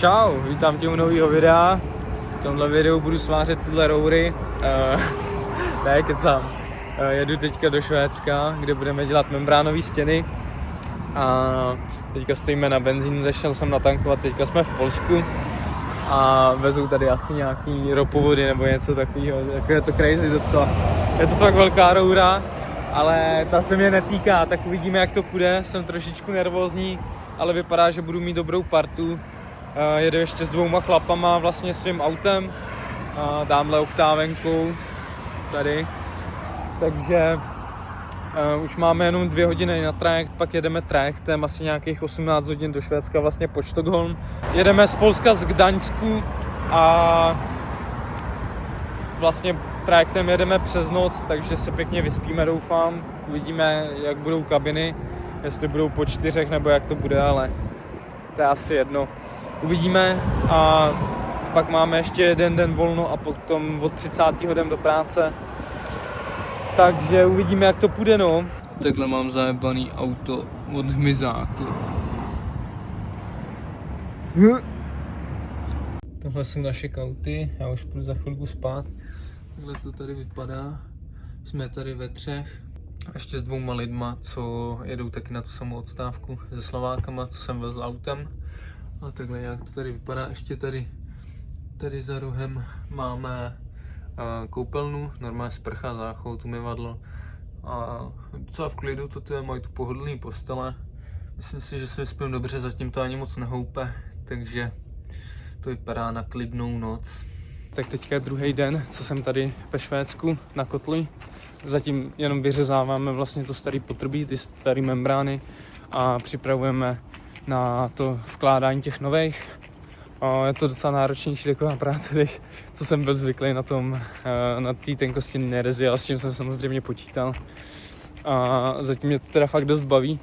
Čau, vítám tě u nového videa. V tomhle videu budu svářet tyhle roury. Ne, kecám. Jedu teďka do Švédska, kde budeme dělat membránové stěny. A teďka stojíme na benzín, zašel jsem natankovat, teďka jsme v Polsku. A vezou tady asi nějaký ropovody nebo něco takového, jako je to crazy docela. Je to fakt velká roura, ale ta se mě netýká, tak uvidíme, jak to půjde. Jsem trošičku nervózní, ale vypadá, že budu mít dobrou partu. Jedu ještě s 2 chlapama, vlastně svým autem, tamhle oktávenkou, tady. Takže už máme jenom 2 hodiny na trajekt, pak jedeme trajektem asi nějakých 18 hodin do Švédska, vlastně po Stockholm. Jedeme z Polska z Gdaňsku a vlastně trajektem jedeme přes noc, takže se pěkně vyspíme, doufám. Uvidíme, jak budou kabiny, jestli budou po 4 nebo jak to bude, ale to je asi jedno. Uvidíme a pak máme ještě jeden den volno a potom od 30. jdem do práce. Takže uvidíme, jak to půjde, no. Takhle mám zajebaný auto od hmyzáku. Tohle jsou naše kauty, já už půjdu za chvilku spát. Takhle to tady vypadá. Jsme tady ve 3. Ještě s 2 lidma, co jedou taky na tu samou odstávku se Slovákama, co jsem vezl autem. A takhle nějak to tady vypadá. Ještě tady za rohem máme koupelnu, normálně sprcha, záchod, umyvadlo. A docela v klidu, toto je, mají tu pohodlný postele. Myslím si, že si vyspím dobře, zatím to ani moc nehoupe, takže to vypadá na klidnou noc. Tak teďka je druhý den, co jsem tady ve Švédsku na kotli. Zatím jenom vyřezáváme vlastně to staré potrubí, ty staré membrány a připravujeme na to vkládání těch nových. Je to docela náročnější taková práce, než co jsem byl zvyklý na té tenkostěnné rezy, ale s tím jsem samozřejmě počítal. A zatím mě to teda fakt dost baví.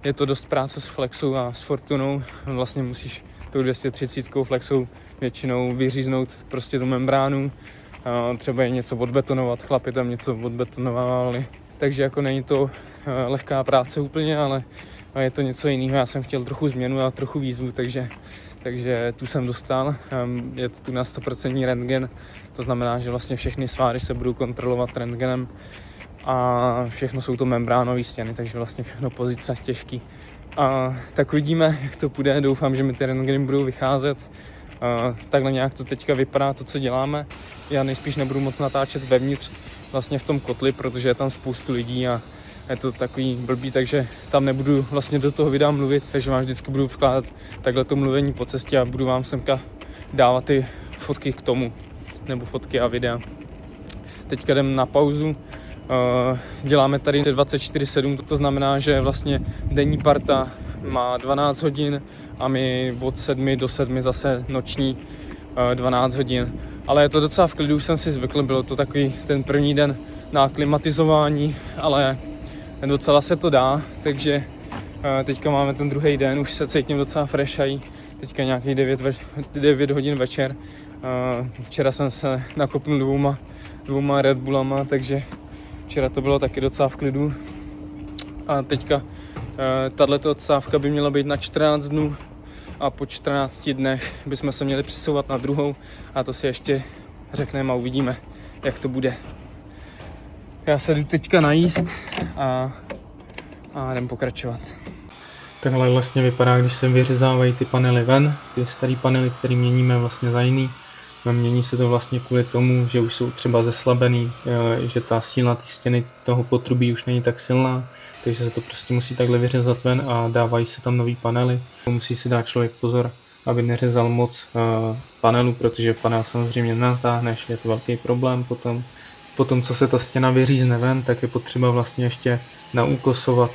Je to dost práce s flexou a s fortunou. Vlastně musíš tou 230 flexou většinou vyříznout prostě tu membránu. Třeba je něco odbetonovat, chlapi tam něco odbetonovali. Takže jako není to lehká práce úplně, ale je to něco jiného. Já jsem chtěl trochu změnu a trochu výzvu, takže tu jsem dostal. Je to tu na 100% rentgen, to znamená, že vlastně všechny sváry se budou kontrolovat rentgenem a všechno jsou to membránové stěny, takže vlastně všechno pozice těžký. Tak uvidíme, jak to půjde, doufám, že mi ty rentgeny budou vycházet. Takhle nějak to teďka vypadá, to, co děláme. Já nejspíš nebudu moc natáčet vevnitř, vlastně v tom kotli, protože je tam spoustu lidí a je to takový blbý, takže tam nebudu vlastně do toho videa mluvit, takže vám vždycky budu vkládat takhle to mluvení po cestě a budu vám semka dávat ty fotky k tomu, nebo fotky a videa. Teďka jdem na pauzu, děláme tady 24/7, to znamená, že vlastně denní parta má 12 hodin a my od 7 do 7 zase noční 12 hodin. Ale je to docela v klidu, už jsem si zvykl, bylo to takový ten první den na aklimatizování, ale docela se to dá, takže teďka máme ten druhý den, už se cítím docela freshají, teďka nějakých 9 hodin večer. Včera jsem se nakopnul 2 Red Bullama, takže včera to bylo taky docela v klidu. A teďka tato odstávka by měla být na 14 dnů a po 14 dnech bychom se měli přesouvat na druhou a to si ještě řekneme a uvidíme, jak to bude. Já se jdu teďka najíst a jdem pokračovat. Takhle vlastně vypadá, když se vyřezávají ty panely ven, ty staré panely, které měníme vlastně za jiný. Mění se to vlastně kvůli tomu, že už jsou třeba zeslabený, že ta síla té stěny toho potrubí už není tak silná, takže se to prostě musí takhle vyřezat ven a dávají se tam nový panely. Musí si dát člověk pozor, aby neřezal moc panelu, protože panel samozřejmě nenatáhneš, je to velký problém potom. Potom, co se ta stěna vyřízne ven, tak je potřeba vlastně ještě naúkosovat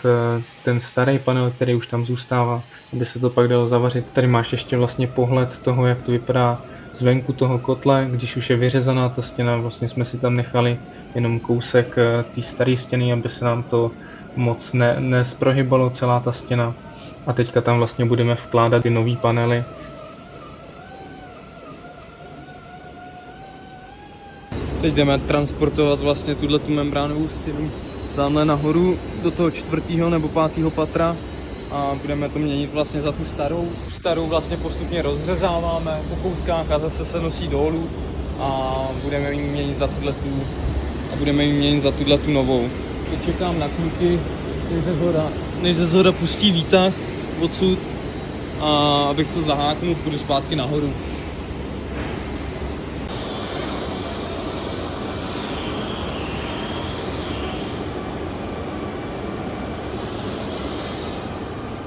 ten starý panel, který už tam zůstává, aby se to pak dalo zavařit. Tady máš ještě vlastně pohled toho, jak to vypadá zvenku toho kotle, když už je vyřezaná ta stěna, vlastně jsme si tam nechali jenom kousek té staré stěny, aby se nám to moc nesprohybalo celá ta stěna. A teďka tam vlastně budeme vkládat ty nový panely. Teď jdeme transportovat vlastně tuto membránovou stěnu tamhle nahoru do toho 4. nebo 5. patra a budeme to měnit vlastně za tu starou. Starou vlastně postupně rozřezáváme po kouskách a zase se nosí dolů a budeme ji měnit za tuto novou. Teď čekám na kluky, než ze zhora pustí výtah odsud a abych to zaháknul, půjdu zpátky nahoru.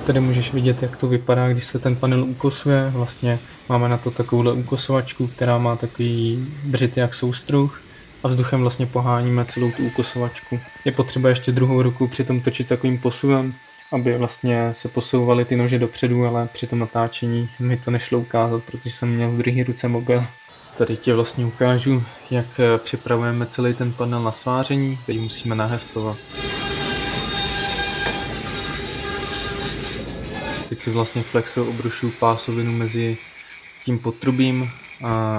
Tady můžeš vidět, jak to vypadá, když se ten panel ukosuje. Vlastně máme na to takovouhle ukosovačku, která má takový břity jak soustruh a vzduchem vlastně poháníme celou tu ukosovačku. Je potřeba ještě druhou ruku při tom točit takovým posuvem, aby vlastně se posouvaly ty nože dopředu, ale při tom natáčení mi to nešlo ukázat, protože jsem měl v druhé ruce mobil. Tady ti vlastně ukážu, jak připravujeme celý ten panel na sváření, který musíme naheftovat. Teď si vlastně flexil obrušuju pásovinu mezi tím potrubím,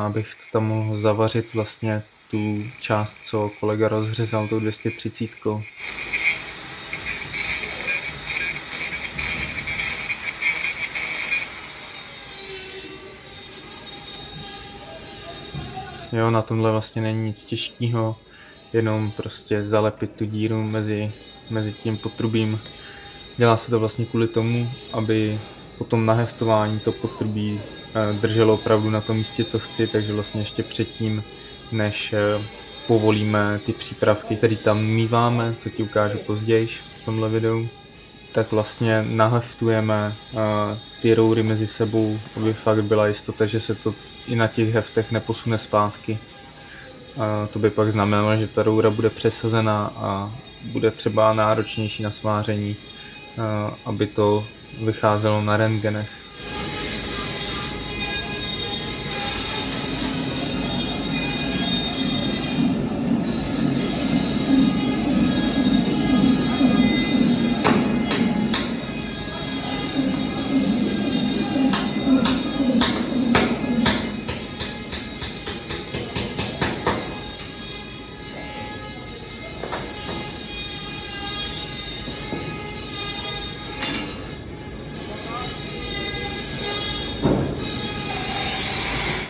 abych tam mohl zavařit vlastně tu část, co kolega rozřezal tou 230. Jo, na tomhle vlastně není nic těžkého, jenom prostě zalepit tu díru mezi tím potrubím. Dělá se to vlastně kvůli tomu, aby po tom naheftování to potrubí drželo opravdu na tom místě, co chci, takže vlastně ještě předtím, než povolíme ty přípravky, které tam míváme, co ti ukážu později v tomhle videu, tak vlastně naheftujeme ty roury mezi sebou, aby fakt byla jistota, že se to i na těch heftech neposune zpátky. To by pak znamenalo, že ta roura bude přesazena a bude třeba náročnější na sváření, aby to vycházelo na rentgenech.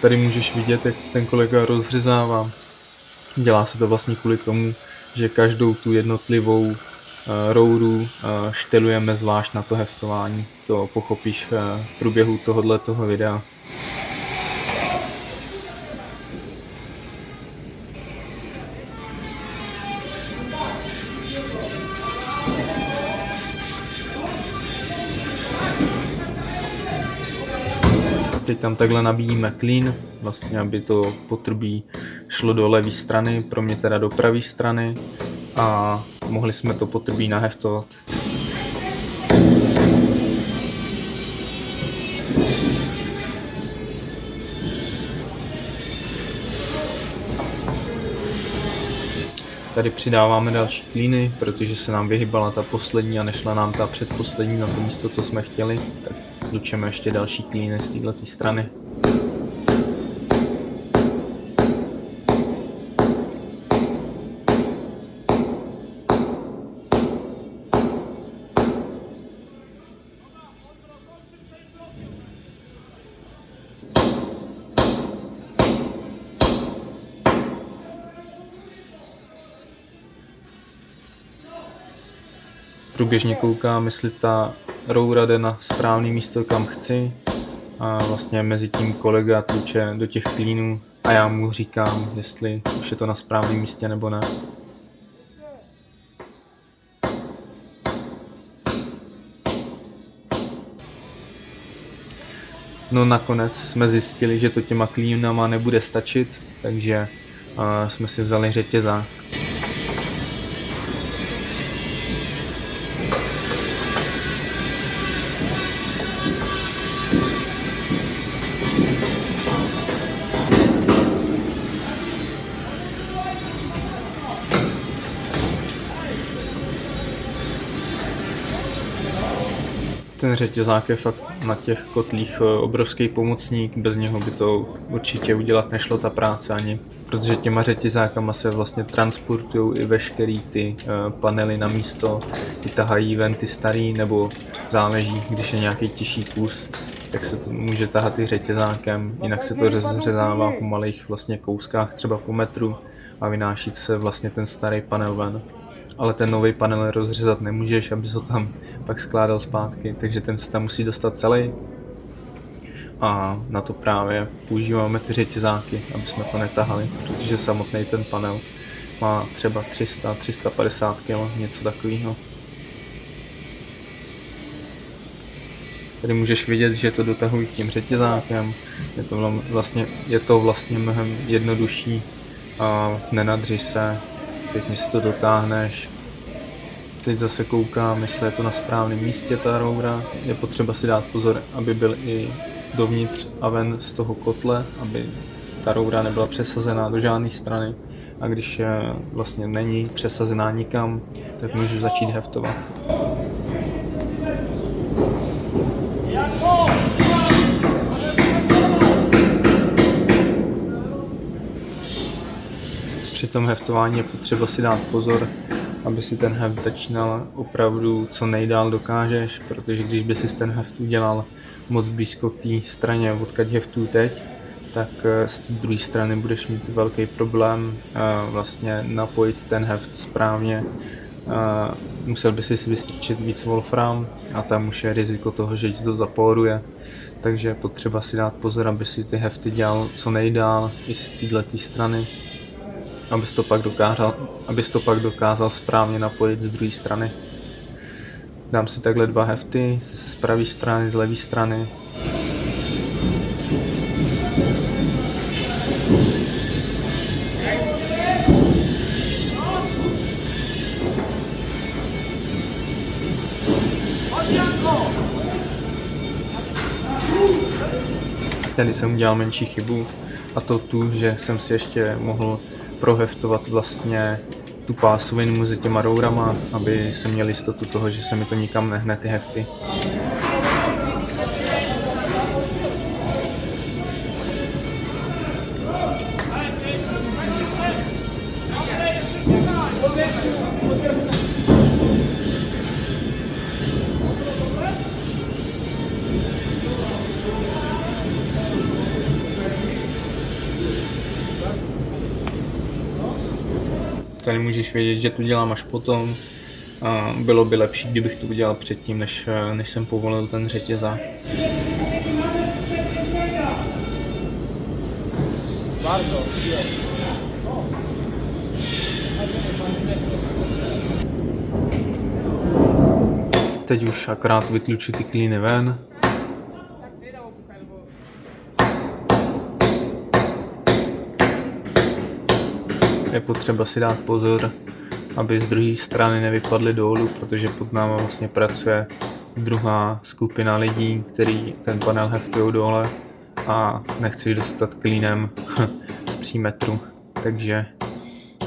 Tady můžeš vidět, jak ten kolega rozřezává. Dělá se to vlastně kvůli tomu, že každou tu jednotlivou rouru štelujeme zvlášť na to heftování. To pochopíš v průběhu tohoto videa. Teď tam takhle nabíjíme klín, vlastně aby to potrubí šlo do levé strany, pro mě teda do pravé strany a mohli jsme to potrubí naheftovat. Tady přidáváme další klíny, protože se nám vyhybala ta poslední a nešla nám ta předposlední na to místo, co jsme chtěli. Tak tlučeme ještě další klíny z této strany. Průběžně koukám, jestli ta roura jde na správné místo, kam chci. A vlastně mezi tím kolega tluče do těch klínů a já mu říkám, jestli už je to na správném místě nebo ne. No nakonec jsme zjistili, že to těma klínama nebude stačit, takže jsme si vzali řetězák. ten řetězák je fakt na těch kotlích obrovský pomocník, bez něho by to určitě udělat nešlo ta práce ani, protože těma řetězákama se vlastně transportují i veškerý ty panely na místo, ty tahají ven ty starý, nebo záleží, když je nějaký těžší kus, tak se to může tahat i řetězákem, jinak se to rozřezává po malých vlastně kouskách, třeba po metru a vynáší se vlastně ten starý panel ven. Ale ten nový panel rozřezat nemůžeš, aby ho tam pak skládal zpátky, takže ten se tam musí dostat celý. A na to právě používáme ty řetězáky, aby jsme to netahali, protože samotný ten panel má třeba 300-350 kg, něco takového. Tady můžeš vidět, že to dotahují tím řetězákem, je to vlastně mnohem jednodušší a nenadři se. Pěkně si to dotáhneš. Teď zase koukám, jestli je to na správném místě ta roura. Je potřeba si dát pozor, aby byl i dovnitř a ven z toho kotle, aby ta roura nebyla přesazená do žádné strany. A když vlastně není přesazená nikam, tak můžu začít heftovat. Při tom heftování je potřeba si dát pozor, aby si ten heft začínal opravdu co nejdál dokážeš, protože když by si ten heft udělal moc blízko k té straně, odkud heftuju teď, tak z té druhé strany budeš mít velký problém vlastně napojit ten heft správně. Musel by si vystrčit víc wolfram a tam už je riziko toho, že ti to zapóruje. Takže je potřeba si dát pozor, aby si ty hefty dělal co nejdál i z této strany. Abys to pak dokázal správně napojit z druhé strany. Dám si takhle 2 hefty z pravé strany, z levé strany. Tady jsem udělal menší chybu, a to tu, že jsem si ještě mohl proheftovat vlastně tu pásovinu mezi těma rourama, aby se měl jistotu toho, že se mi to nikam nehne ty hefty. Tady můžeš vědět, že to dělám až potom. Bylo by lepší, kdybych to udělal předtím, než jsem povolil ten řetězák. Teď už akorát vytluču ty klíny ven. Je potřeba si dát pozor, aby z druhé strany nevypadly dolů, protože pod náma vlastně pracuje druhá skupina lidí, který ten panel heftují dole a nechceš dostat klínem z 3 metrů. Takže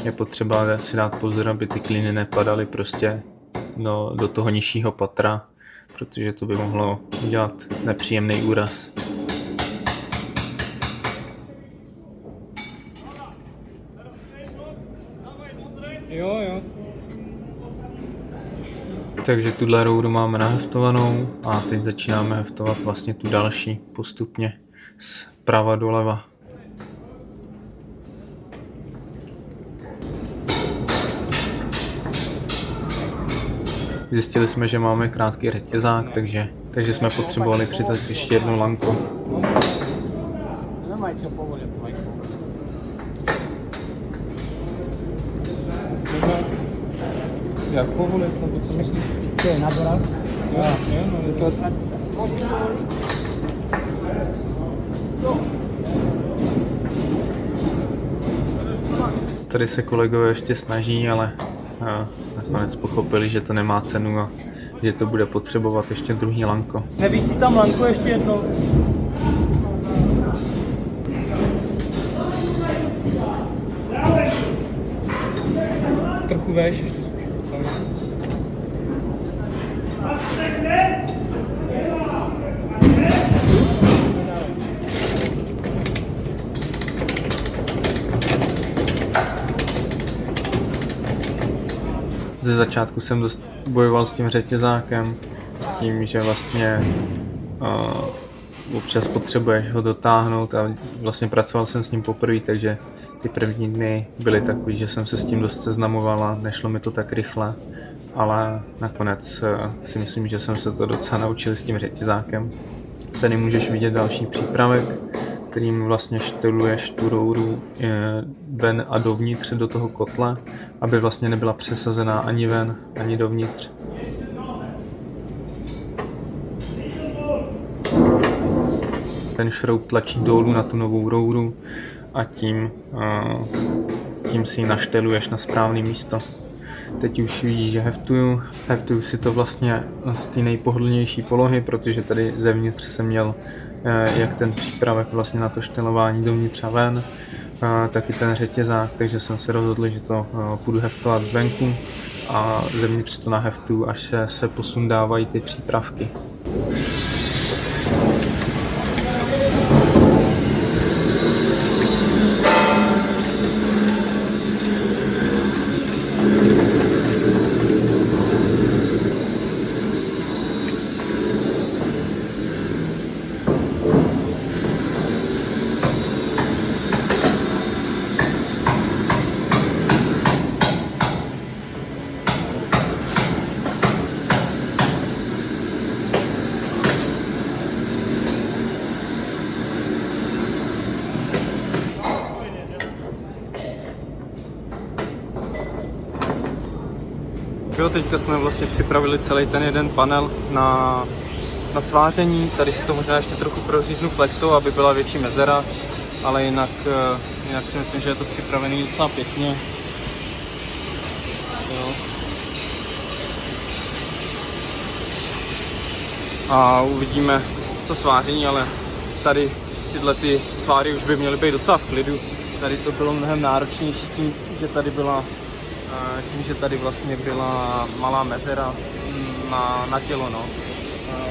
je potřeba si dát pozor, aby ty klíny nepadaly prostě do toho nižšího patra, protože to by mohlo udělat nepříjemný úraz. Jo. Takže tuhle rouru máme naheftovanou a teď začínáme heftovat vlastně tu další postupně zprava doleva. Zjistili jsme, že máme krátký řetězák, takže jsme potřebovali přidat ještě jednu lanku. Jak povolit, nebo co myslíš? To je na doraz? Tady se kolegové ještě snaží, ale nakonec pochopili, že to nemá cenu a že to bude potřebovat ještě druhý lanko. Nevíš si tam lanko ještě jedno? Trochu veš, ještě zkusím. ze začátku jsem dost bojoval s tím řetězákem, s tím, že vlastně občas potřebuješ ho dotáhnout a vlastně pracoval jsem s ním poprvé, takže ty první dny byly takový, že jsem se s tím dost seznamoval a nešlo mi to tak rychle, ale nakonec si myslím, že jsem se to docela naučil s tím řetězákem. Tady můžeš vidět další přípravek, kterým vlastně šteluješ tu rouru ven a dovnitř do toho kotle, aby vlastně nebyla přesazená ani ven, ani dovnitř. Ten šroub tlačí dolů na tu novou rouru a tím si ji našteluješ na správné místo. Teď už vidíš, že heftuju si to vlastně z té nejpohodlnější polohy, protože tady zevnitř jsem měl jak ten přípravek vlastně na to štelování dovnitř a ven, taky ten řetězák, takže jsem se rozhodl, že to půjdu heftovat zvenku a zevnitř to naheftuju, až se posundávají ty přípravky. Jo, teďka jsme vlastně připravili celý ten jeden panel na sváření. Tady si to možná ještě trochu proříznu flexou, aby byla větší mezera, ale jinak si myslím, že je to připravený docela pěkně. Jo. A uvidíme, co sváření, ale tady tyhle ty sváry už by měly být docela v klidu. Tady to bylo mnohem náročnější tím, že tady vlastně byla malá mezera na tělo, no.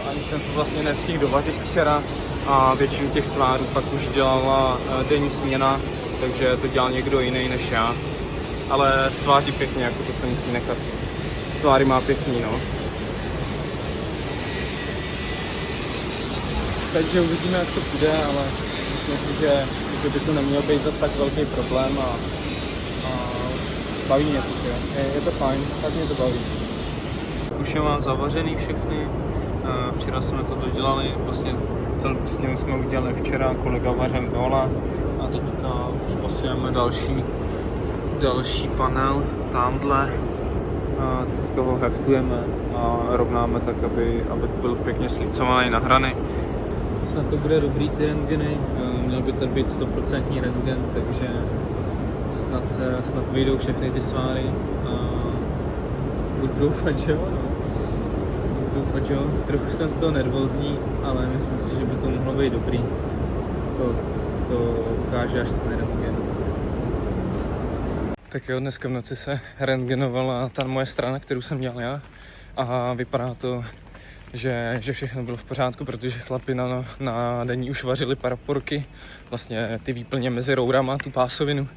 Ani jsem to vlastně nestihl dovařit včera a většinu těch svárů pak už dělala denní směna, takže to dělal někdo jiný než já. Ale sváří pěkně, jako to se musí nechat. Sváry má pěkný, no. Takže uvidíme, jak to půjde, ale myslím si, že by to neměl být zase tak velký problém a baví mě to, je to fajn, tak mě to baví. Už je mám zavařený všechny, včera jsme to dodělali, vlastně celou stěnu jsme udělali včera, kolega vařil dole a teďka už posíláme další panel tamhle. Teďka ho heftujeme a rovnáme tak, aby byl pěkně slicovaný na hrany. Snad to bude dobrý ty rentgeny, měl by to být 100% rentgen, takže snad vyjdou všechny ty sváry a budu doufat, že jo. Trochu jsem z toho nervózní, ale myslím si, že by to mohlo být dobrý. To ukáže až ten rentgen. Tak jo, dneska v noci se rentgenovala ta moje strana, kterou jsem dělal já a vypadá to, že všechno bylo v pořádku, protože chlapi na denní už vařili paraporky, vlastně ty výplně mezi rourama, tu pásovinu.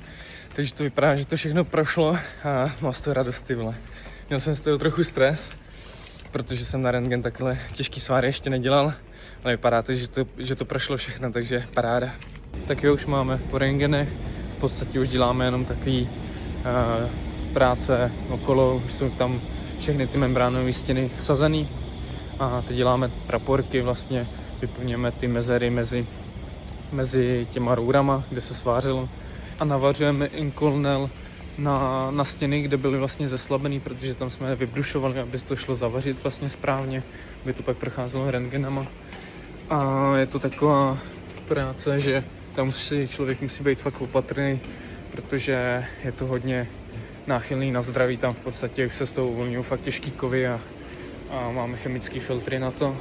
Takže to vypadá, že to všechno prošlo a mám z toho radost, ty vole. Měl jsem z toho trochu stres, protože jsem na rentgen takhle těžký sváry ještě nedělal, ale vypadá to, že to prošlo všechno, takže paráda. Tak jo, už máme po rentgenech, v podstatě už děláme jenom takový práce okolo, už jsou tam všechny ty membránové stěny vsazený a teď děláme praporky, vlastně vyplňujeme ty mezery mezi těma rourama, kde se svářilo a navařujeme inkolnel na stěny, kde byly vlastně zeslabený, protože tam jsme vybrušovali, aby to šlo zavařit vlastně správně, aby to pak procházelo rentgenama. A je to taková práce, že tam člověk musí být fakt opatrný, protože je to hodně náchylný na zdraví, tam v podstatě se z toho uvolňují fakt těžký kovy a máme chemické filtry na to,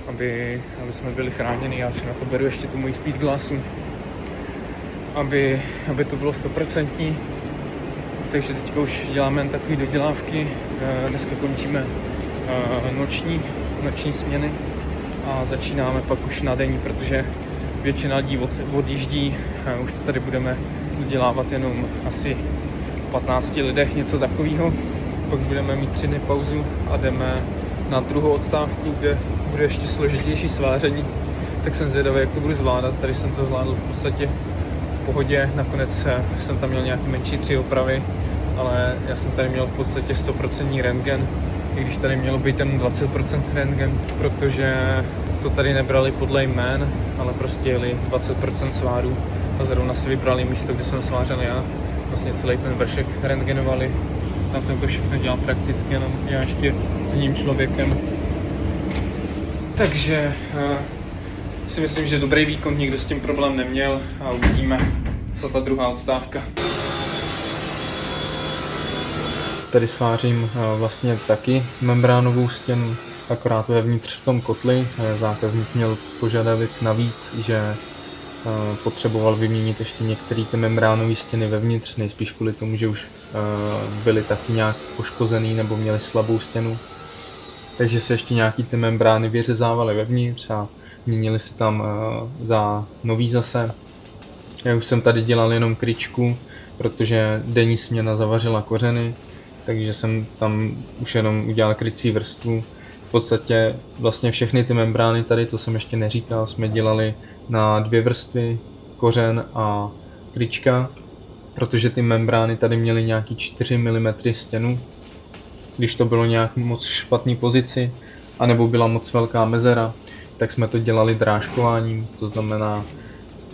aby jsme byli chráněni. Já si na to beru ještě tu moji speed glassu, aby to bylo 100%. Takže teďka už děláme jen takové dodělávky. Dneska končíme noční směny a začínáme pak už na denní, protože většina lidí odjíždí. Už to tady budeme dodělávat jenom asi 15 lidech, něco takového. pak budeme mít 3 dny pauzu a jdeme na druhou odstávku, kde bude ještě složitější sváření. Tak jsem zvědavý, jak to budu zvládat. Tady jsem to zvládl v podstatě v pohodě. Nakonec jsem tam měl nějaké menší 3 opravy, ale já jsem tady měl v podstatě 100% rentgen, i když tady mělo být ten 20% rentgen, protože to tady nebrali podle jmén, ale prostě jeli 20% svárů a zrovna si vybrali místo, kde jsem svářel já. Vlastně celý ten vršek rentgenovali. Tam jsem to všechno dělal prakticky, jenom já ještě s jiným člověkem. Takže si myslím, že dobrý výkon, nikdo s tím problém neměl a uvidíme, co ta druhá odstávka. Tady svářím vlastně taky membránovou stěnu, akorát vevnitř v tom kotli. Zákazník měl požadavek navíc, že potřeboval vyměnit ještě některé ty membránové stěny vevnitř, nejspíš kvůli tomu, že už byly taky nějak poškozený nebo měly slabou stěnu. Takže se ještě nějaký ty membrány vyřezávaly vevnitř a měnili se tam za nový zase. Já už jsem tady dělal jenom kryčku, protože denní směna zavařila kořeny, takže jsem tam už jenom udělal krycí vrstvu. V podstatě vlastně všechny ty membrány tady, to jsem ještě neříkal, jsme dělali na 2 vrstvy, kořen a kryčka, protože ty membrány tady měly nějaký 4 mm stěnu. Když to bylo nějak moc špatný pozici, anebo byla moc velká mezera, tak jsme to dělali drážkováním, to znamená,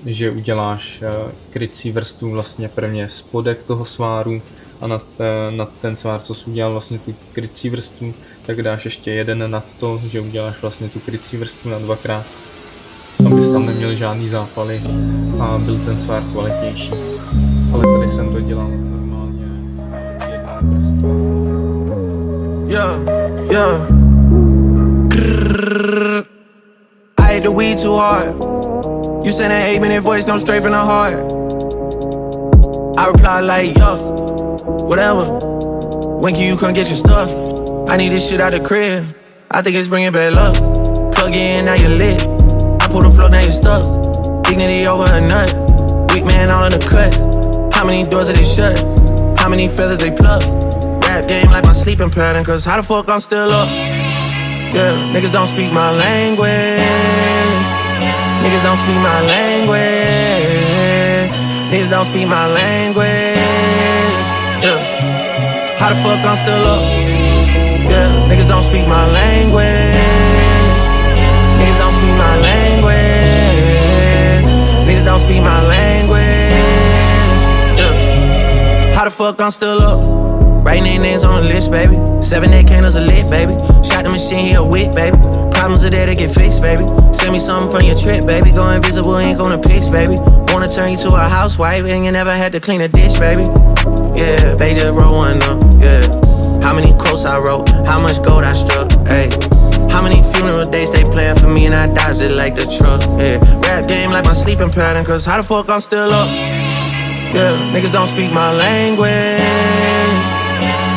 že uděláš krycí vrstvu vlastně prvně spodek toho sváru a nad ten svár, co jsi udělal vlastně tu krycí vrstvu, tak dáš ještě jeden nad to, že uděláš vlastně tu krycí vrstvu na 2krát, abys tam neměl žádný zápaly a byl ten svár kvalitnější. Ale tady jsem to dělal normálně jedna vrstva. Yeah. Grrr. I hate the weed too hard. You send an 8-minute voice, no straight from the heart. I reply like, yo, whatever. When can you come get your stuff? I need this shit out the crib. I think it's bringing bad luck. Plug in, now you're lit. I pull the plug, now you're stuck. Dignity over a nut. Weak man all in the cut. How many doors are they shut? How many feathers they pluck? Rap game like my sleeping pattern, cause how the fuck I'm still up? Yeah, niggas don't speak my language. Niggas don't speak my language. Niggas don't speak my language. Yeah, how the fuck I'm still up? Yeah, niggas don't speak my language. Niggas don't speak my language. Niggas don't speak my language. Yeah, how the fuck I'm still up? Writing their names on the list, baby. 7-8 candles a lit, baby. Shot the machine, he a wit, baby. Problems are there to get fixed, baby. Send me something from your trip, baby. Go invisible, ain't gonna pics, baby. Wanna turn you to a housewife, and you never had to clean a dish, baby. Yeah, they just roll one up, yeah. How many quotes I wrote, how much gold I struck, ayy. How many funeral dates they playing for me, and I dodged it like the truck, yeah. Rap game like my sleeping pattern, cause how the fuck I'm still up? Yeah, niggas don't speak my language.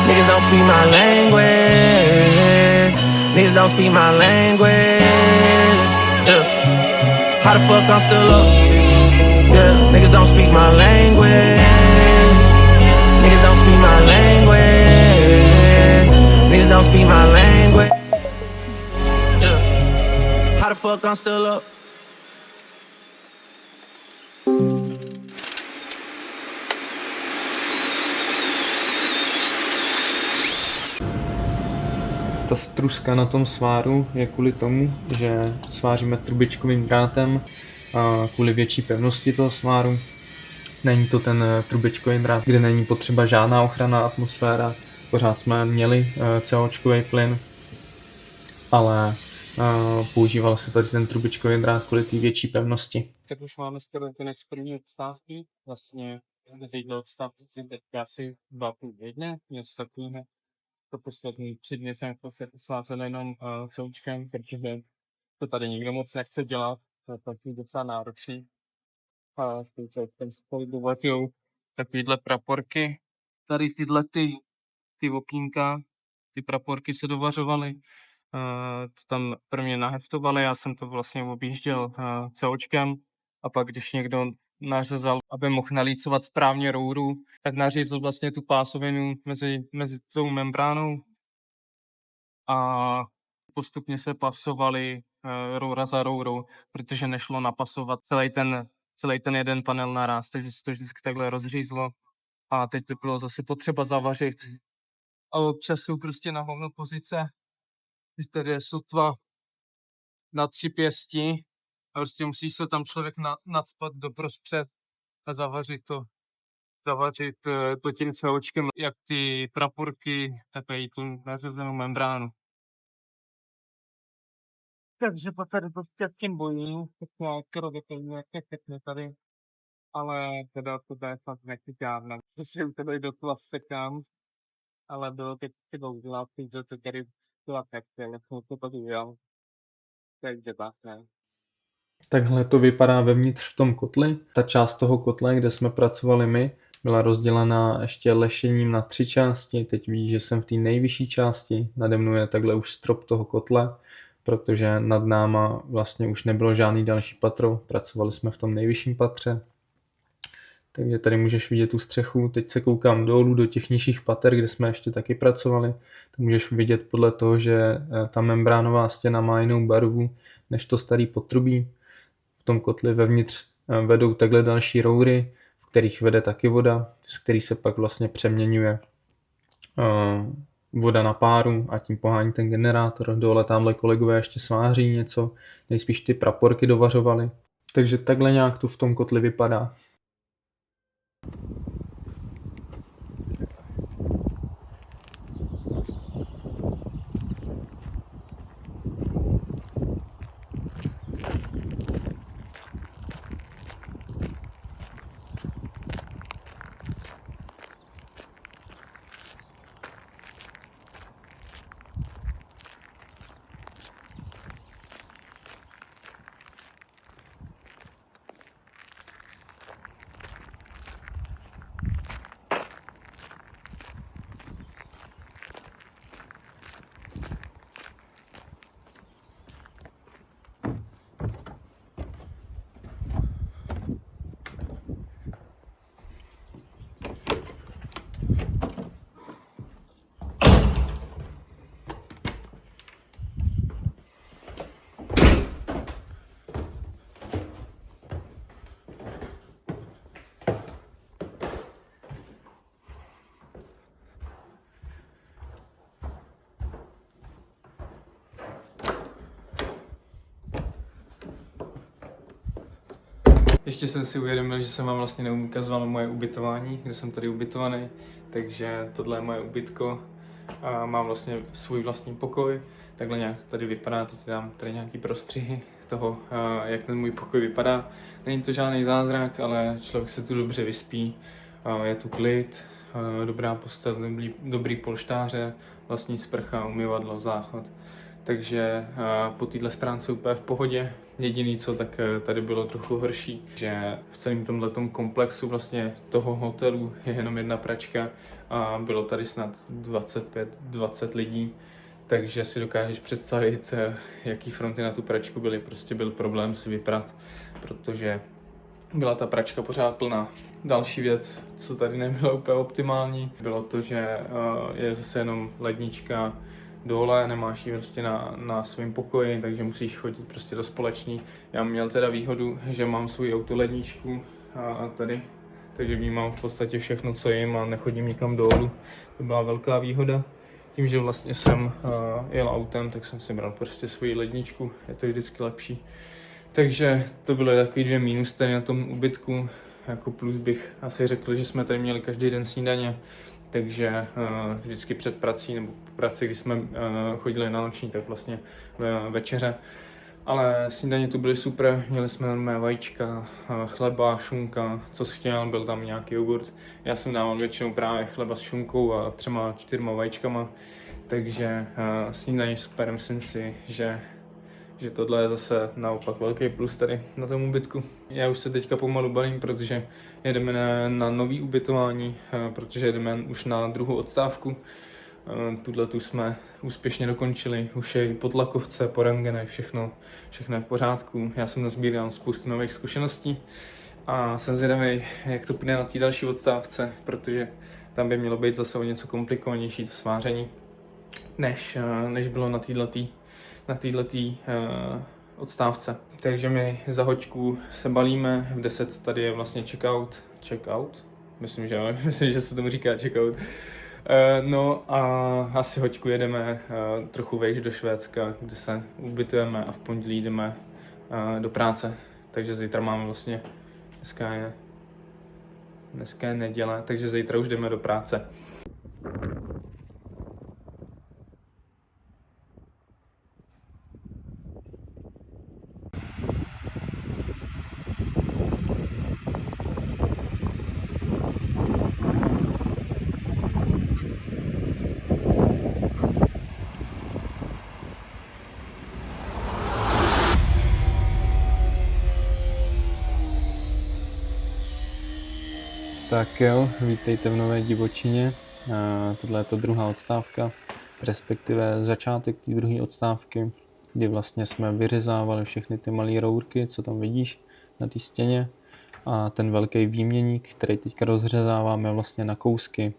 Niggas don't speak my language. Niggas don't speak my language. Yeah. How the fuck I'm still up? Yeah. Niggas don't speak my language. Niggas don't speak my language. Niggas don't speak my language. Yeah. How the fuck I'm still up? Ta struska na tom sváru je kvůli tomu, že sváříme trubičkovým drátem a kvůli větší pevnosti toho sváru. Není to ten trubičkový drát, kde není potřeba žádná ochrana atmosféra. Pořád jsme měli COčkový plyn, ale používal se tady ten trubičkový drát kvůli té větší pevnosti. Tak už máme skoro konec první odstávky. Vlastně vyjde odstávce teďka asi 2,5 týdne, něco takového. To poslední 3 dny jsem v podstatě svářel jenom součkem, protože to tady nikdo moc nechce dělat. To je taky docela náročný. A ten spolubovatelů takovýhle praporky. Tady tyhle ty okýnka, ty praporky se dovařovaly. To tam pro mě naheftovali, já jsem to vlastně objížděl COčkem. A pak, když někdo nařezal, aby mohl nalícovat správně rouru, tak nařízl vlastně tu pásovinu mezi tou membránou a postupně se pasovaly roura za rourou, protože nešlo napasovat celý ten jeden panel naraz, takže se to vždycky takhle rozřízlo a teď to bylo zase potřeba zavařit. A občas jsou prostě na hovno pozice, že tady je sotva na 3 pěsti a prostě musí se tam člověk nacpat doprostřed a zavařit to tím COčkem, jak ty praporky, tak i tu nařezenou membránu. Takže pak tady prostě tím bojím, tak nějak rovětelně tady, ale teda to je fakt nekýkávna, že si tady docela sekám, ale bylo teď dlouhá, že to tady byla pekle, jsem to pak udělal. Takže tak, ne. Takhle to vypadá vevnitř v tom kotli. Ta část toho kotle, kde jsme pracovali my, byla rozdělená ještě lešením na 3 části. Teď vidíš, že jsem v té nejvyšší části. Nade mnou je takhle už strop toho kotle, protože nad náma vlastně už nebylo žádný další patro. Pracovali jsme v tom nejvyšším patře. Takže tady můžeš vidět tu střechu. Teď se koukám dolů do těch nižších pater, kde jsme ještě taky pracovali. To můžeš vidět podle toho, že ta membránová stěna má jinou barvu než to starý potrubí. V tom kotli vevnitř vedou takhle další roury, v kterých vede taky voda, z který se pak vlastně přeměňuje voda na páru a tím pohání ten generátor. Dole tamhle kolegové ještě sváří něco, nejspíš ty praporky dovařovali. Takže takhle nějak to v tom kotli vypadá. Ještě jsem si uvědomil, že jsem vám vlastně neukazoval moje ubytování, kde jsem tady ubytovaný, takže tohle je moje ubytko a mám vlastně svůj vlastní pokoj. Takhle nějak to tady vypadá, teď dám tady nějaký prostřihy toho, jak ten můj pokoj vypadá. Není to žádný zázrak, ale člověk se tu dobře vyspí, je tu klid, dobrá postel, dobrý polštáře, vlastní sprcha, umyvadlo, záchod. Takže po této stránce úplně v pohodě. Jediný co, tak tady bylo trochu horší, že v celém tomhletom komplexu vlastně toho hotelu je jenom jedna pračka a bylo tady snad 25-20 lidí. Takže si dokážeš představit, jaký fronty na tu pračku byly. Prostě byl problém si vyprat, protože byla ta pračka pořád plná. Další věc, co tady nebylo úplně optimální, bylo to, že je zase jenom lednička dole, nemáš ji prostě na svém pokoji, takže musíš chodit prostě do společný. Já měl teda výhodu, že mám svou autoledničku a tady, takže v ní mám v podstatě všechno, co jim a nechodím nikam dolů. To byla velká výhoda. Tím, že vlastně jsem jel autem, tak jsem si bral prostě svoji ledničku, je to vždycky lepší. Takže to byly takový 2 mínus tady na tom ubytku, jako plus bych asi řekl, že jsme tady měli každý den snídaně, takže vždycky před prací nebo po práci, když jsme chodili na noční, tak vlastně večeře. Ale snídaně tu byly super, měli jsme normální vajíčka, chleba, šunka, co jsi chtěl, byl tam nějaký jogurt. Já jsem dával většinou právě chleba s šunkou a 3-4 vajíčkama, takže snídaně super, myslím si, že tohle je zase naopak velký plus tady na tom ubytku. Já už se teďka pomalu balím, protože jedeme na nový ubytování, protože jedeme už na druhou odstávku. Tu jsme úspěšně dokončili, už je po tlakovce, po rentgenech, všechno je v pořádku. Já jsem nazbíral spoustu nových zkušeností A jsem zvědavý, jak to půjde na té další odstávce, protože tam by mělo být zase o něco komplikovanější to sváření, než bylo na této odstávce. Takže my za hoďku se balíme, v 10 tady je vlastně checkout? Myslím, že jo, myslím, že se tomu říká checkout. No a asi hoďku jedeme trochu vejš do Švédska, kde se ubytujeme a v pondělí jdeme do práce. Takže zítra máme vlastně, dneska je neděle, takže zítra už jdeme do práce. Tak jo, vítejte v Nové divočině. Tohle je to druhá odstávka, respektive začátek té druhé odstávky, kdy vlastně jsme vyřezávali všechny ty malé rourky, co tam vidíš na té stěně. A ten velký výměník, který teďka rozřezáváme vlastně na kousky,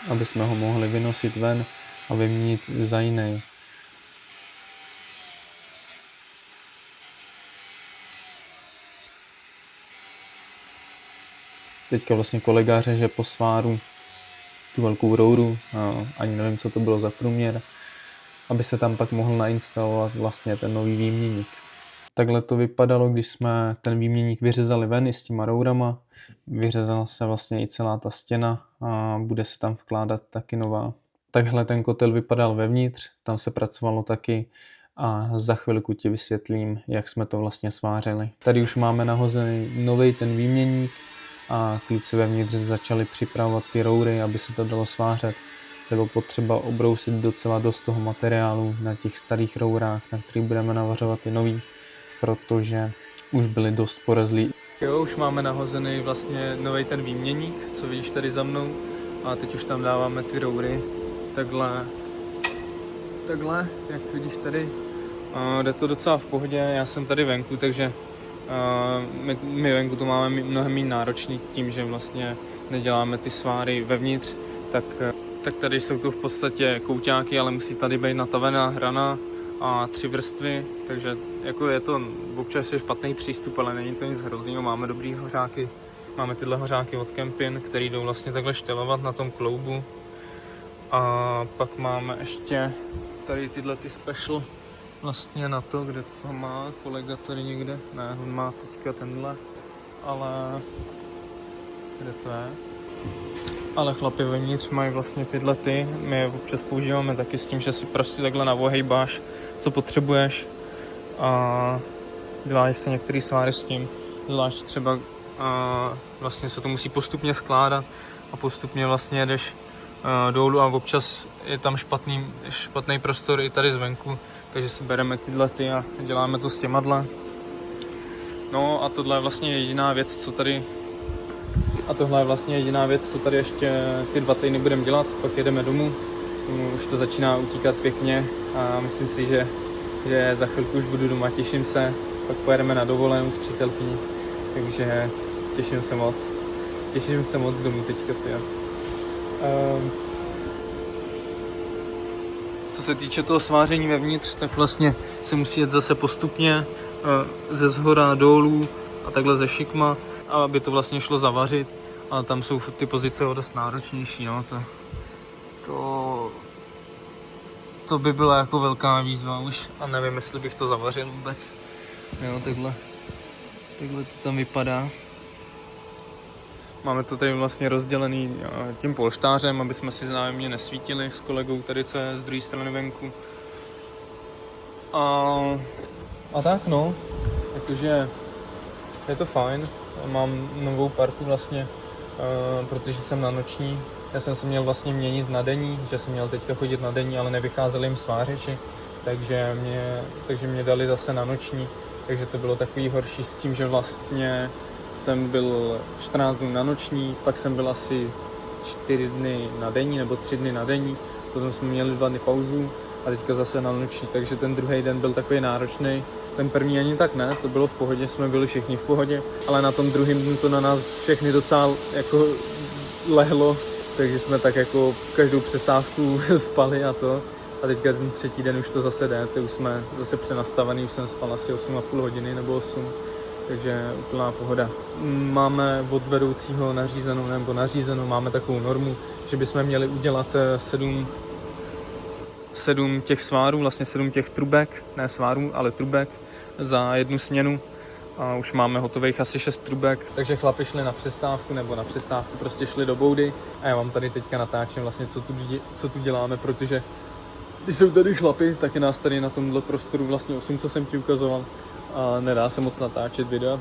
aby jsme ho mohli vynosit ven a vyměnit za jiný. Teďka vlastně kolega řeže po sváru tu velkou rouru, ani nevím, co to bylo za průměr, aby se tam pak mohl nainstalovat vlastně ten nový výměník. Takhle to vypadalo, když jsme ten výměník vyřezali ven i s těma rourama. Vyřezala se vlastně i celá ta stěna a bude se tam vkládat taky nová. Takhle ten kotel vypadal vevnitř, tam se pracovalo taky a za chvilku ti vysvětlím, jak jsme to vlastně svářili. Tady už máme nahozený nový ten výměník a kluci vevnitř začali připravovat ty roury, aby se to dalo svářet. Bylo potřeba obrousit docela dost toho materiálu na těch starých rourách, na kterých budeme navařovat ty nový, protože už byly dost porezlí. Jo, už máme nahozený vlastně nový ten výměník, co vidíš tady za mnou, a teď už tam dáváme ty roury takhle, jak vidíš tady. Jde to docela v pohodě, já jsem tady venku, takže my venku to máme mnohem méně náročný tím, že vlastně neděláme ty sváry vevnitř, tak tady jsou to v podstatě kouťáky, ale musí tady být natavená hrana a 3 vrstvy, takže jako je to občas je špatný přístup, ale není to nic hroznýho, máme dobrý hořáky, máme tyhle hořáky od Campin, který jdou vlastně takhle štelovat na tom kloubu, a pak máme ještě tady tyhle ty special vlastně na to, kde to má kolega tady někde, ne, on má teďka tenhle, ale kde to je? Ale chlapi vevnitř mají vlastně tyhle ty, my je občas používáme taky s tím, že si prostě takhle navohejbáš, co potřebuješ, a děláš se některý sváry s tím, zvlášť třeba vlastně se to musí postupně skládat a postupně vlastně jedeš dolů a občas je tam špatný prostor i tady zvenku, takže si bereme tyhle ty a děláme to s těmadle. No a tohle je vlastně jediná věc, co tady ještě ty 2 týdny budeme dělat, pak jedeme domů. Už to začíná utíkat pěkně a myslím si, že za chvilku už budu doma, těším se. Pak pojedeme na dovolenou s přítelkyní, takže těším se moc domů teďka. Co se týče toho sváření vevnitř, tak vlastně se musí jet zase postupně ze zhora dolů a takhle ze šikma, aby to vlastně šlo zavařit, ale tam jsou ty pozice o dost náročnější, no, to by byla jako velká výzva už a nevím, jestli bych to zavařil vůbec. Jo, takhle to tam vypadá. Máme to tady vlastně rozdělený tím polštářem, aby jsme si vzájemně nesvítili s kolegou tady, co je z druhé strany venku. A tak no, jakože je to fajn. Mám novou partu vlastně, protože jsem na noční. Já jsem se měl vlastně měnit na denní, že jsem měl teďka chodit na denní, ale nevycházeli jim svářeči, takže mě dali zase na noční. Takže to bylo takový horší s tím, že vlastně jsem byl 14 dnů na noční, pak jsem byl asi 4 dny na denní nebo 3 dny na denní, potom jsme měli 2 dny pauzu a teďka zase na noční, takže ten druhý den byl takový náročný, Ten první ani tak ne, to bylo v pohodě, jsme byli všichni v pohodě, ale na tom druhém dnu to na nás všechny docela jako lehlo, takže jsme tak jako každou přestávku spali a to. A teďka ten třetí den už to zase jde, už jsme zase přenastavený, už jsem spal asi 8,5 hodiny nebo 8, takže úplná pohoda. Máme od vedoucího nařízenou, máme takovou normu, že bychom měli udělat 7 těch svárů, vlastně 7 těch trubek, ne svárů, ale trubek za jednu směnu. A už máme hotových asi 6 trubek, takže chlapi šli na přestávku prostě šli do boudy a já vám tady teďka natáčím vlastně, co tu děláme, protože když jsou tady chlapi, tak je nás tady na tomhle prostoru vlastně 8, co jsem ti ukazoval a nedá se moc natáčet videa,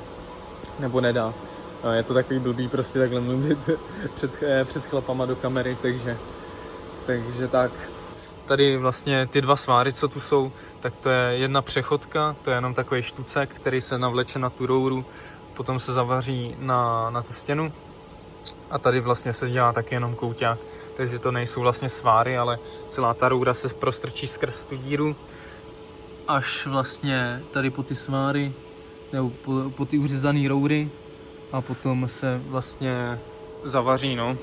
nebo nedá. Je to takový blbý prostě takhle mluvit před chlapama do kamery, takže tak. Tady vlastně ty 2 sváry, co tu jsou, tak to je jedna přechodka, to je jenom takový štucek, který se navleče na tu rouru, potom se zavaří na tu stěnu a tady vlastně se dělá taky jenom kouťák, takže to nejsou vlastně sváry, ale celá ta roura se prostrčí skrz tu díru až vlastně tady po ty sváry, nebo po ty uřezané roury a potom se vlastně zavaří, no.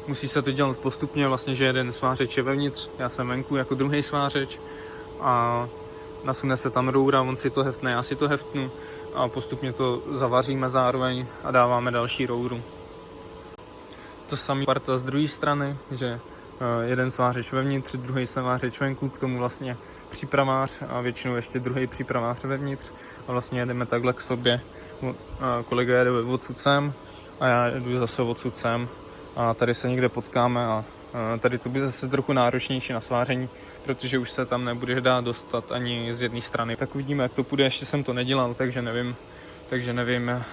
Musí se to dělat postupně, vlastně, že jeden svářeč je vevnitř, já jsem venku jako druhý svářeč a nasune se tam roura, on si to heftne, já si to heftnu a postupně to zavaříme zároveň a dáváme další rouru. To samý parta z druhé strany, že jeden svářeč vevnitř, druhý svářeč venku, k tomu vlastně přípravář a většinou ještě druhý přípravář vevnitř a vlastně jedeme takhle k sobě. Kolega jede odsud sem a já jdu zase odsud sem. A tady se někde potkáme a tady to bude zase trochu náročnější na sváření, protože už se tam nebude dát dostat ani z jedné strany. Tak uvidíme, jak to půjde, ještě jsem to nedělal, takže nevím,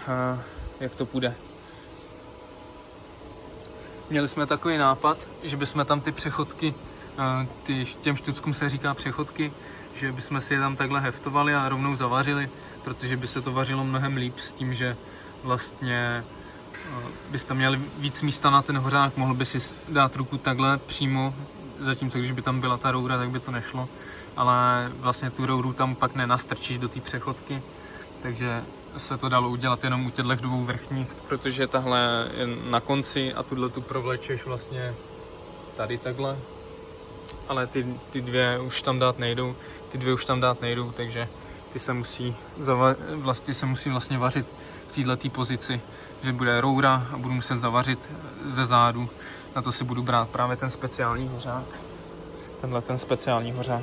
jak to půjde. Měli jsme takový nápad, že bychom tam ty přechodky, těm štuckům se říká přechodky, že bychom si je tam takhle heftovali a rovnou zavařili, protože by se to vařilo mnohem líp s tím, že vlastně byste měli víc místa na ten hořák, mohl by si dát ruku takhle přímo, zatímco když by tam byla ta roura, tak by to nešlo, ale vlastně tu rouru tam pak nenastrčíš do té přechodky, takže se to dalo udělat jenom u těchto 2 vrchních, protože tahle je na konci a tuhle tu provlečeš vlastně tady takhle, ale ty 2 už tam dát nejdou, takže ty se musí vlastně vařit v této pozici, že bude roura a budu muset zavařit ze zádu. Na to si budu brát právě ten speciální hořák. Ten speciální hořák.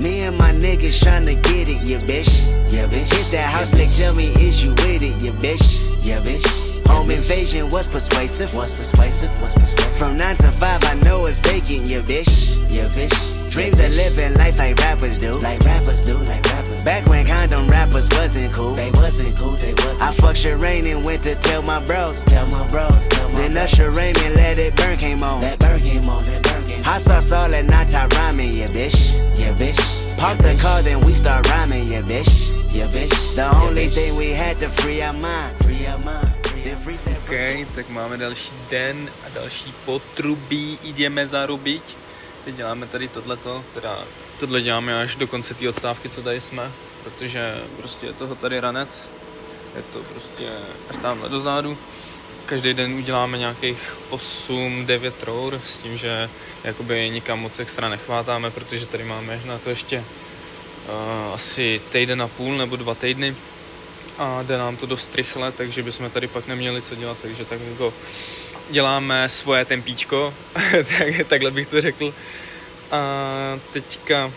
Me and my niggas tryna get it, yeah bitch. Yeah bitch. Hit that house, nigga, tell me is you with it, yeah bitch. Yeah bitch. Home invasion was persuasive. From 9 to 5, I know it's vacant, yeah bitch. Yeah bitch. Dreams of living life like rappers do. Back when condom rappers wasn't cool. They wasn't. I fucked Shireen and went to tell my bros. Then Usher Raymond let it burn came on. Hot sauce all that night I rhyming, yeah bitch. Park the car then we start rhyming, yeah bitch. The only thing we had to free our mind. OK, tak máme další den a další potrubí, jdeme zarubit. Teď děláme tady tohleto, tohle děláme až do konce té odstávky, co tady jsme, protože prostě je toho tady ranec, je to prostě až tamhle dozadu. Každý den uděláme nějakých 8-9 rour s tím, že jakoby nikam moc extra nechvátáme, protože tady máme na to ještě asi 1,5 týdne nebo 2 týdny a jde nám to dost rychle, takže bychom tady pak neměli co dělat, takže tak jako děláme svoje tempíčko, takhle bych to řekl. A teďka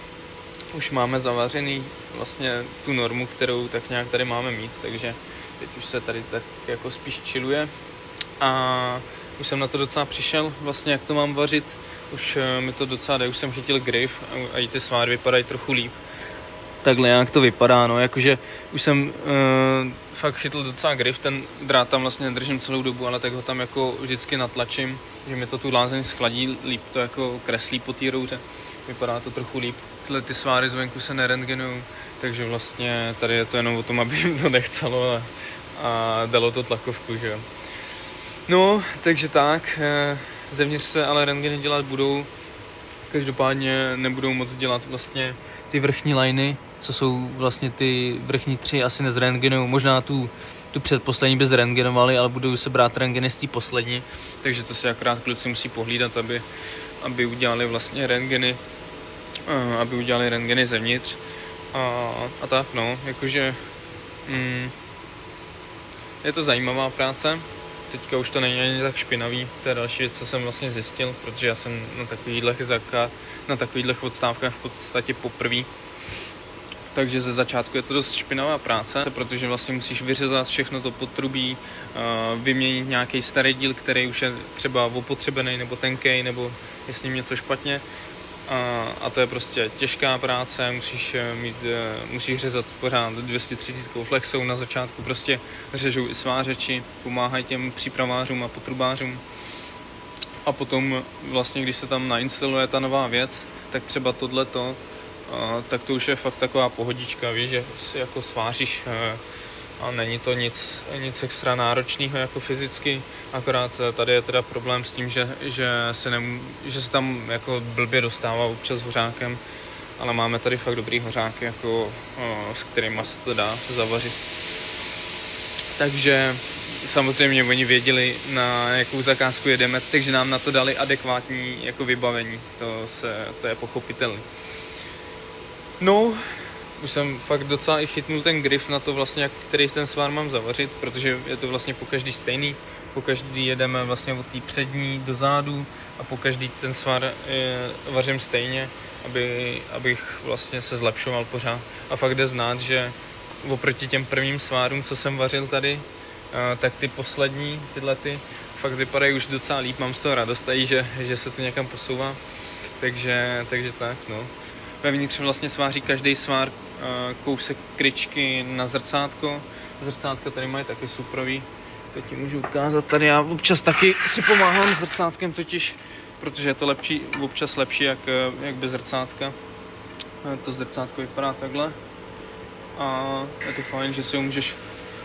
už máme zavařený vlastně tu normu, kterou tak nějak tady máme mít, takže teď už se tady tak jako spíš chilluje a už jsem na to docela přišel, vlastně jak to mám vařit, už mi to docela jde, už jsem chytil grif a i ty sváry vypadají trochu líp. Takhle jak to vypadá, no, jakože už jsem fakt chytl docela grif, ten drát tam vlastně nedržím celou dobu, ale tak ho tam jako vždycky natlačím, že mi to tu lázeň schladí, líp to jako kreslí po té rouře, vypadá to trochu líp. Tyhle ty sváry zvenku se nerentgenujou, takže vlastně tady je to jenom o tom, aby jim to nechcelo a dalo to tlakovku, že jo. No, takže tak, zevnitř se ale rentgeny dělat budou, každopádně nebudou moc dělat vlastně ty vrchní liny, co jsou vlastně ty vrchní 3, asi nezrentgenují, možná tu předposlední by zrentgenovali, ale budou se brát rentgeny z té poslední, takže to se akorát kluci musí pohlídat, aby udělali vlastně rentgeny, zevnitř a tak no, jakože je to zajímavá práce. Teďka už to není ani tak špinavý, to je další věc, co jsem vlastně zjistil, protože já jsem na takovýchhle odstávkách v podstatě poprvé. Takže ze začátku je to dost špinavá práce, protože vlastně musíš vyřezat všechno to potrubí, vyměnit nějaký starý díl, který už je třeba opotřebený nebo tenkej, nebo je s ním něco špatně. A to je prostě těžká práce, musíš řezat pořád 230 flexou, na začátku prostě řežou i svářeči, pomáhají těm přípravářům a potrubářům. A potom vlastně, když se tam nainstaluje ta nová věc, tak třeba tohleto, tak to už je fakt taková pohodička, víš, že si jako sváříš a není to nic extra náročného jako fyzicky, akorát tady je teda problém s tím, že se tam jako blbě dostává občas hořákem, ale máme tady fakt dobrý hořáky, jako, s kterými se to dá zavařit. Takže samozřejmě oni věděli, na jakou zakázku jedeme, takže nám na to dali adekvátní jako vybavení, to je pochopitelné. No, už jsem fakt docela i chytnul ten grif na to vlastně, který ten svár mám zavařit, protože je to vlastně po každý stejný. Po každý jedeme vlastně od té přední do zádu a po každý ten svár vařím stejně, abych vlastně se zlepšoval pořád. A fakt jde znát, že oproti těm prvním svárům, co jsem vařil tady, tak ty poslední, tyhle fakt vypadají už docela líp, mám z toho radost, že se to někam posouvá. Takže tak, no. Vevnitř vlastně sváří každý svár kousek kryčky na zrcátko. Zrcátka tady mají taky suprový. Teď ti můžu ukázat tady, já občas taky si pomáhám s zrcátkem totiž, protože je to občas lepší jak bez zrcátka. To zrcátko vypadá takhle. A je to fajn, že si ho můžeš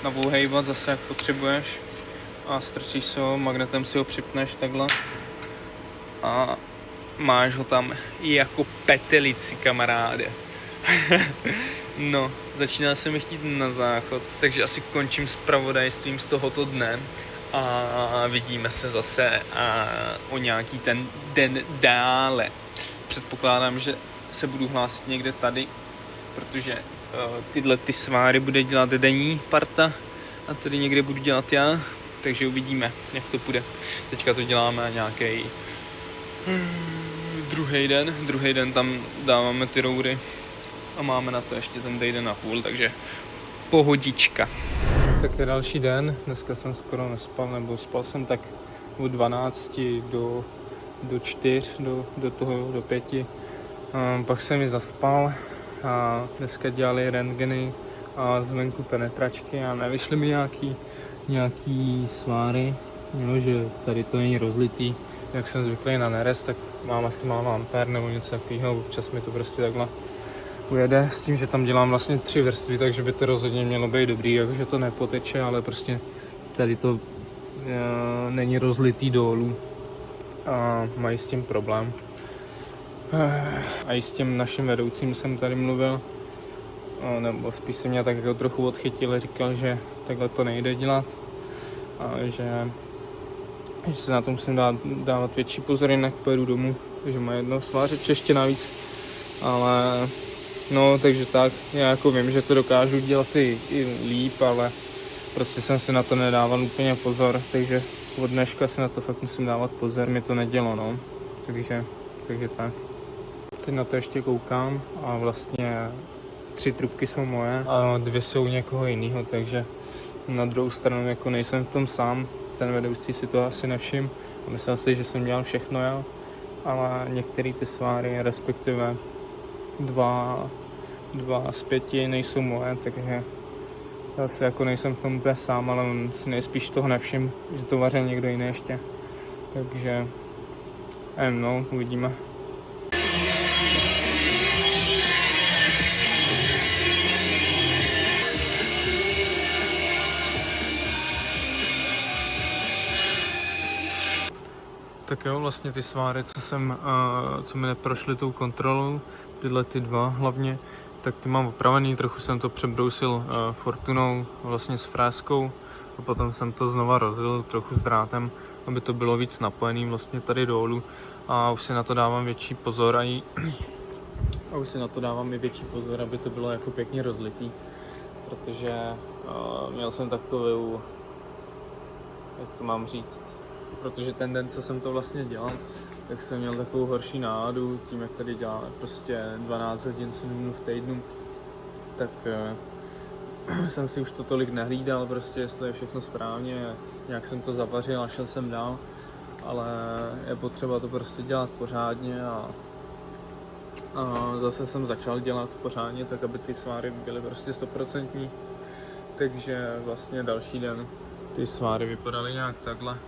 navouhejvat zase jak potřebuješ. A strčíš si ho, magnetem si ho připneš takhle. A máš ho tam jako petelici, kamaráde. No, začíná se mi chtít na záchod, takže asi končím zpravodajstvím z tohoto dne a vidíme se zase o nějaký ten den dále. Předpokládám, že se budu hlásit někde tady, protože tyhle ty sváry bude dělat denní parta a tady někde budu dělat já, takže uvidíme, jak to půjde. Teďka to děláme nějaký druhý den tam dáváme ty roury a máme na to ještě ten den a půl, takže pohodička. Tak je další den, dneska jsem skoro nespal, nebo spal jsem tak od 12 do 4, do 5. Pak jsem mi zaspal a dneska dělali rentgeny a zvenku penetračky a nevyšly mi nějaký sváry, no, že tady to není rozlitý. Jak jsem zvyklý na nerez, tak mám asi málo ampér nebo něco takového, občas mi to prostě takhle ujede s tím, že tam dělám vlastně 3 vrstvy, takže by to rozhodně mělo být dobrý, jakože to nepoteče, ale prostě tady to není rozlitý dolů a mají s tím problém. A i s tím naším vedoucím jsem tady mluvil, nebo spíš se mě tak jako trochu odchytil, říkal, že takhle to nejde dělat a že se na to musím dávat větší pozor, jinak pojedu domů, takže má jedno svářeče ještě navíc, ale no, takže tak, já jako vím, že to dokážu dělat i líp, ale prostě jsem si na to nedával úplně pozor, takže od dneška si na to fakt musím dávat pozor, mi to nedělo, no, takže tak. Teď na to ještě koukám a vlastně 3 trubky jsou moje a 2 jsou někoho jiného, takže na druhou stranu jako nejsem v tom sám. Ten vedoucí si to asi nevšiml a myslel si, že jsem dělal všechno já, ale některé ty sváry, respektive 2 z 5 nejsou moje, Já si jako nejsem v tom úplně sám, ale on si nejspíš toho nevšim, že to vařil někdo jiný ještě. Takže, nevím, no, uvidíme. Tak jo, vlastně ty sváry, co mi neprošly tou kontrolou, tyhle ty dva hlavně, tak ty mám opravený, trochu jsem to přebrousil fortunou, vlastně s fréskou a potom jsem to znova rozjel trochu s drátem, aby to bylo víc napojený vlastně tady dolů a už si na to dávám větší pozor a už si na to dávám i větší pozor, aby to bylo jako pěkně rozlitý, protože měl jsem takovou, jak to mám říct, protože ten den, co jsem to vlastně dělal, tak jsem měl takovou horší náladu, tím jak tady dělám prostě 12 hodin 7 dnů v týdnu, tak jsem si už to tolik nehlídal, prostě jestli je všechno správně, nějak jsem to zavařil a šel jsem dál, ale je potřeba to prostě dělat pořádně a zase jsem začal dělat pořádně, tak aby ty sváry byly prostě 100%, takže vlastně další den ty sváry vypadaly nějak takhle.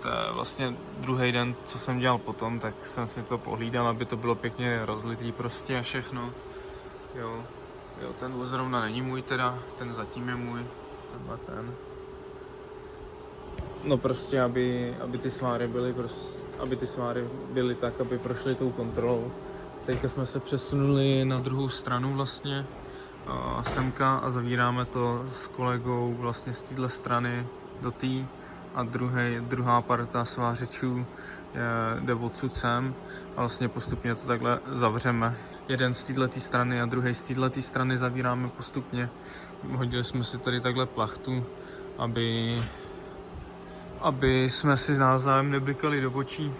To je vlastně druhý den, co jsem dělal potom, tak jsem si to pohlídal, aby to bylo pěkně rozlitý prostě a všechno. Jo, ten vůz zrovna není můj teda, ten zatím je můj, tenhle ten. No prostě, aby ty sváry byly tak, aby prošly tou kontrolou. Teďka jsme se přesunuli na druhou stranu vlastně, semka a zavíráme to s kolegou vlastně z téhle strany do té. A druhá parta svářečů jde odsud sem a vlastně postupně to takhle zavřeme. Jeden z této strany a druhý z této strany zavíráme postupně. Hodili jsme si tady takhle plachtu, aby jsme si navzájem neblikali do očí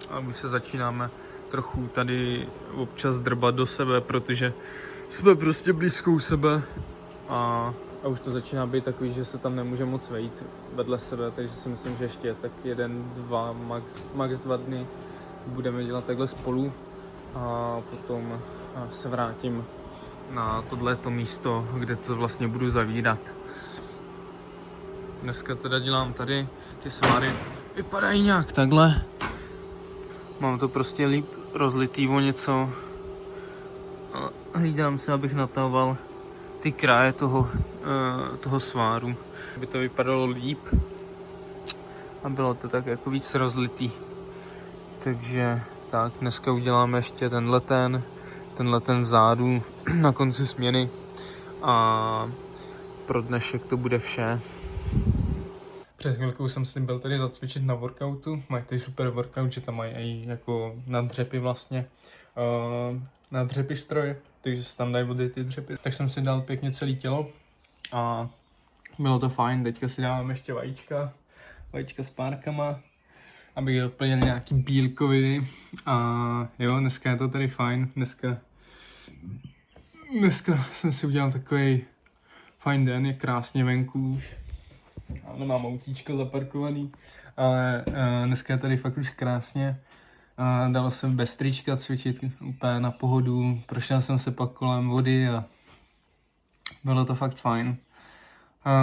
a už se začínáme trochu tady občas drbat do sebe, protože jsme prostě blízko u sebe a už to začíná být takový, že se tam nemůže moc vejít vedle sebe, takže si myslím, že ještě tak 1, 2, max 2 dny budeme dělat takhle spolu a potom se vrátím na tohleto místo, kde to vlastně budu zavírat. Dneska teda dělám tady, ty sváry vypadají nějak takhle. Mám to prostě líp rozlitý o něco. Hlídám se, abych natahoval ty kraje toho sváru, aby to vypadalo líp a bylo to tak jako víc rozlitý. Takže tak, dneska uděláme ještě tenhle ten vzadu na konci směny a pro dnešek to bude vše. Před chvilkou jsem si byl tady zacvičit na workoutu, mají tady super workout, že tam mají i jako nadřepy vlastně, nadřepy stroj, takže se tam dají vody ty dřepy. Tak jsem si dal pěkně celé tělo a bylo to fajn. Teďka si dávám ještě vajíčka s párkama, abych doplnil nějaký bílkoviny a jo, dneska je to tady fajn. Dneska jsem si udělal takový fajn den, je krásně venku už. Nemám autíčko zaparkovaný, ale dneska je tady fakt už krásně. Dalo se bez trička cvičit úplně na pohodu, prošel jsem se pak kolem vody a bylo to fakt fajn.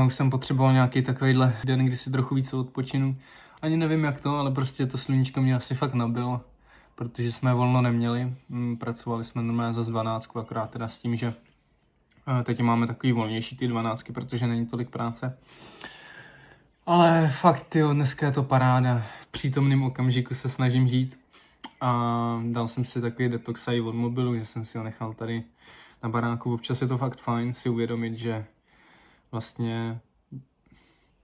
Už jsem potřeboval nějaký takovýhle den, kdy si trochu víc odpočinu. Ani nevím jak to, ale prostě to sluníčko mě asi fakt nabilo, protože jsme volno neměli. Pracovali jsme normálně za 12, akorát teda s tím, že teď máme takový volnější ty 12, protože není tolik práce. Ale fakt jo, dneska je to paráda. V přítomném okamžiku se snažím žít. A dal jsem si takový detox i od mobilu, že jsem si ho nechal tady na baráku. Občas je to fakt fajn si uvědomit, že vlastně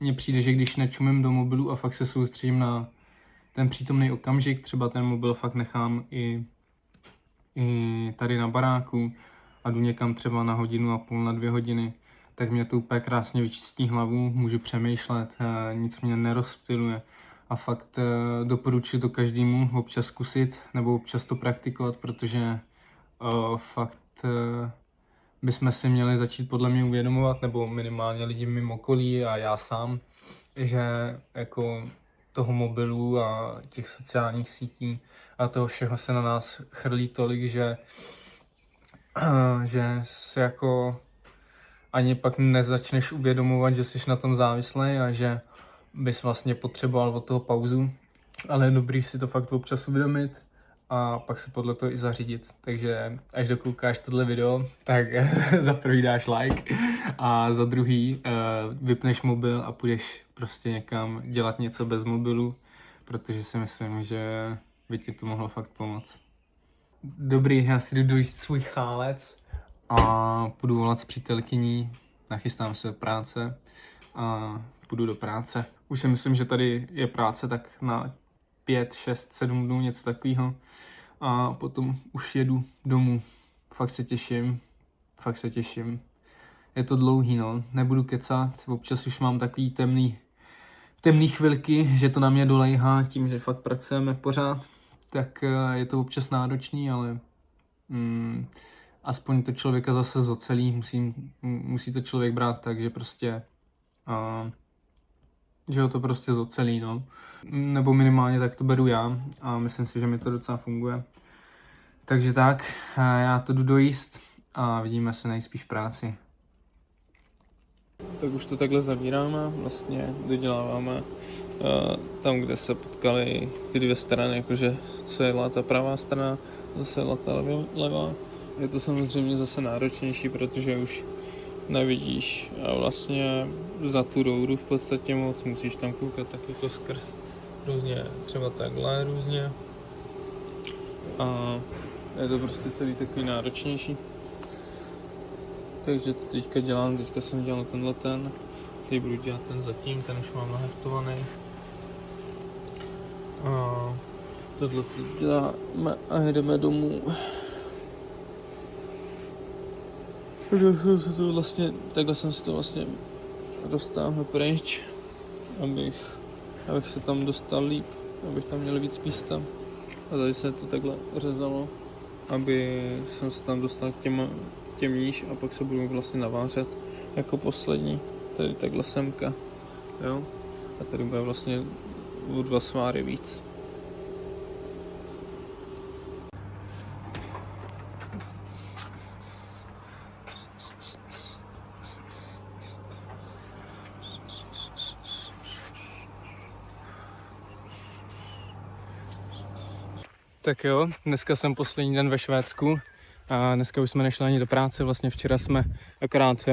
mně přijde, že když nečumím do mobilu a fakt se soustředím na ten přítomný okamžik, třeba ten mobil fakt nechám i tady na baráku a jdu někam třeba na 1,5 hodiny, na 2 hodiny, tak mě to úplně krásně vyčistí hlavu, můžu přemýšlet, nic mě nerozptyluje. A fakt doporučuji to každému občas zkusit nebo občas to praktikovat, protože fakt bychom si měli začít podle mě uvědomovat, nebo minimálně lidi mimo okolí a já sám, že jako toho mobilu a těch sociálních sítí a toho všeho se na nás chrlí tolik, že se jako ani pak nezačneš uvědomovat, že jsi na tom závislý a že bys vlastně potřeboval od toho pauzu. Ale je dobrý si to fakt občas uvědomit a pak se podle toho i zařídit. Takže až dokoukáš tohle video, tak za prvý dáš like a za druhý vypneš mobil a půjdeš prostě někam dělat něco bez mobilu, protože si myslím, že by ti to mohlo fakt pomoct. Dobrý, já si jdu dojíst svůj chálec a půjdu volat s přítelkyní, nachystám se do práce a půjdu do práce. Už si myslím, že tady je práce tak na 5, 6, 7 dnů, něco takového. A potom už jedu domů. Fakt se těším. Je to dlouhý, no, nebudu kecat, občas už mám takový temný chvilky, že to na mě dolejhá tím, že fakt pracujeme pořád. Tak je to občas náročný, ale aspoň to člověka zase zocelí, musí to člověk brát tak, že prostě že ho to prostě zocelí, no. Nebo minimálně tak to beru já a myslím si, že mi to docela funguje. Takže tak, já to jdu dojíst a vidíme se nejspíš v práci. Tak už to takhle zavíráme, vlastně doděláváme tam, kde se potkaly ty dvě strany, jakože co je ta pravá strana, zase je ta levá. Je to samozřejmě zase náročnější, protože už nevidíš a vlastně za tu roudu v podstatě moc, musíš tam koukat tak jako skrz různě, třeba takhle různě. A je to prostě celý takový náročnější. Takže teďka jsem dělal ten, teď budu dělat ten zatím, ten už mám naheftovaný. A tohle děláme a jdeme domů. Takhle jsem se to vlastně roztáhl pryč, abych se tam dostal líp, abych tam měl víc místa. A tady se to takhle řezalo, aby jsem se tam dostal k těm níž a pak se budu vlastně navářet jako poslední, tady takhle semka, jo. A tady bude vlastně o 2 sváry víc. Tak jo, dneska jsem poslední den ve Švédsku a dneska už jsme nešli ani do práce, vlastně včera jsme akorát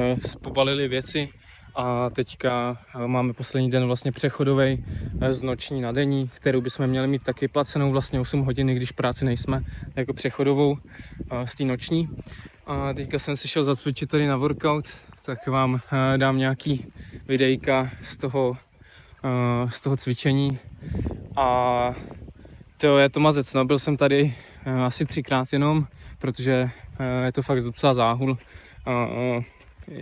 pobalili věci a teďka máme poslední den vlastně přechodovej z noční na denní, kterou bychom měli mít taky placenou vlastně 8 hodin, když v práci nejsme, jako přechodovou z té noční. A teďka jsem si šel zacvičit tady na workout, tak vám dám nějaký videjka z toho cvičení a to je to mazec, no, byl jsem tady asi 3krát jenom, protože je to fakt docela záhul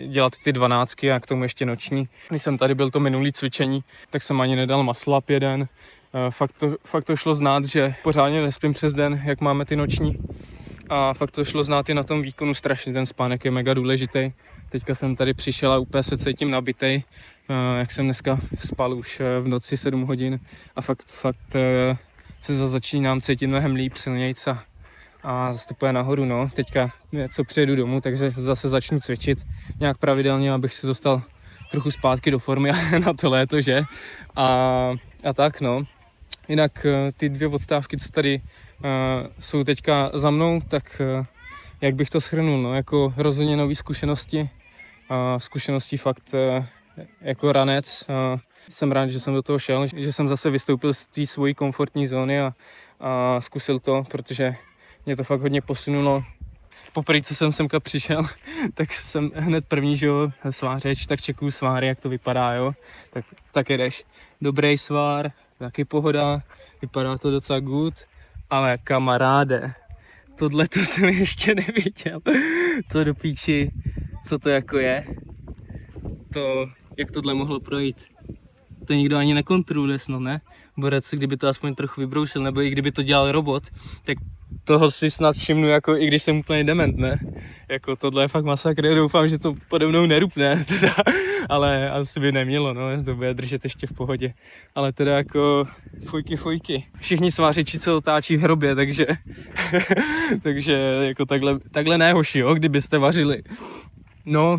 dělat ty 12 a k tomu ještě noční. Když jsem tady byl to minulý cvičení, tak jsem ani nedal muscle up jeden. Fakt to šlo znát, že pořádně nespím přes den, jak máme ty noční. A fakt to šlo znát i na tom výkonu strašně, ten spánek je mega důležitý. Teďka jsem tady přišel a úplně se cítím nabitej, jak jsem dneska spal už v noci 7 hodin a fakt se začínám cítit mnohem líp, silnějc a zastupuje nahoru, no. Teďka něco přijedu domů, takže zase začnu cvičit nějak pravidelně, abych se dostal trochu zpátky do formy na to léto, že? A tak, no. Jinak ty 2 odstávky, co tady jsou teďka za mnou, tak jak bych to shrnul, no, jako rozhodně nový zkušenosti fakt jako ranec. Jsem rád, že jsem do toho šel, že jsem zase vystoupil z té svojí komfortní zóny a zkusil to, protože mě to fakt hodně posunulo. Poprvé, co jsem semka přišel, tak jsem hned první, že jo, svářeč, tak čekuju sváry, jak to vypadá, jo. Tak jedeš. Dobrý svár, taky pohoda, vypadá to docela good, ale kamaráde, tohle to jsem ještě neviděl. To do píči, co to jako je, to, jak tohle mohlo projít. To nikdo ani nekontroluje snad, ne? Borec, kdyby to aspoň trochu vybroušil, nebo i kdyby to dělal robot, tak toho si snad všimnu, jako i když jsem úplně dement, ne? Jako tohle je fakt masakr, doufám, že to pode mnou nerupne, teda, ale asi by nemělo, no, to bude držet ještě v pohodě. Ale teda jako fujky. Všichni svářiči se otáčí v hrobě, takže takže jako takhle ne, hoši, jo, kdybyste vařili. No,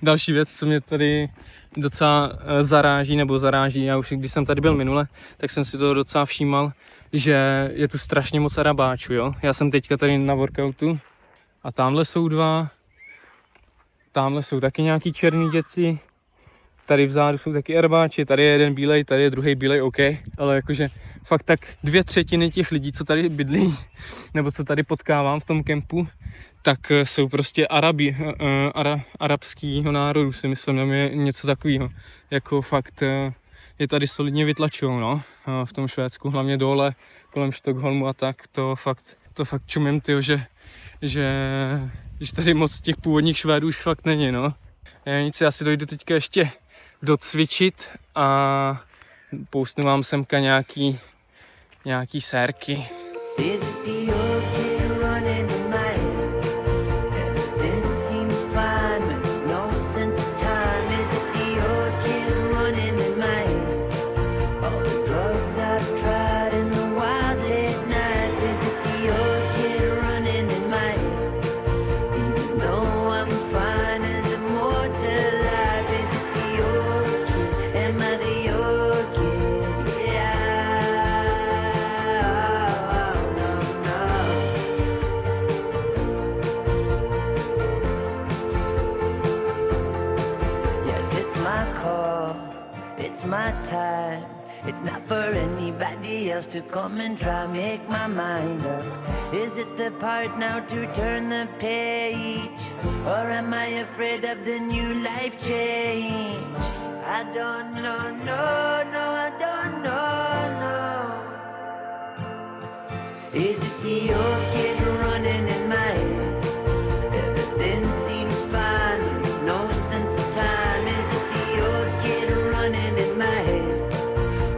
Další věc, co mě tady docela zaráží, já už když jsem tady byl minule, tak jsem si to docela všímal, že je tu strašně moc Arabáčů, jo. Já jsem teďka tady na workoutu a tamhle jsou dva, tamhle jsou taky nějaký černý děti, tady vzadu jsou taky Arabáči, tady je jeden bílej, tady je druhý bílej, OK, ale jakože fakt tak 2/3 těch lidí, co tady bydlí, nebo co tady potkávám v tom kempu, tak jsou prostě arabského národu, si myslím, nebo je něco takového. Jako fakt je tady solidně vytlačují, no, v tom Švédsku, hlavně dole, kolem Stockholmu a tak, to fakt čumím, tyjo, že tady moc těch původních Švédů už fakt není, no. Nic, já si dojdu teďka ještě docvičit a poustnu vám semka nějaký sérky. Is it the old kid running in my head? Everything seems fine when there's no sense of time. Is it the old kid running in my head? All the drugs I've tried and the wild late nights. Is it the old kid running in my head? Even though I'm fine, is there more to life? Is it the old kid? Am I the old kid? Yeah. Oh, no, no. Yes, it's my call, it's my time. It's not for anybody else to come and try make my mind up. Is it the part now to turn the page? Or am I afraid of the new life change? I don't know, no, I don't know, no. Is it the old kid running in my head? Everything seems fine, there's no sense of time. Is it the old kid running in my head?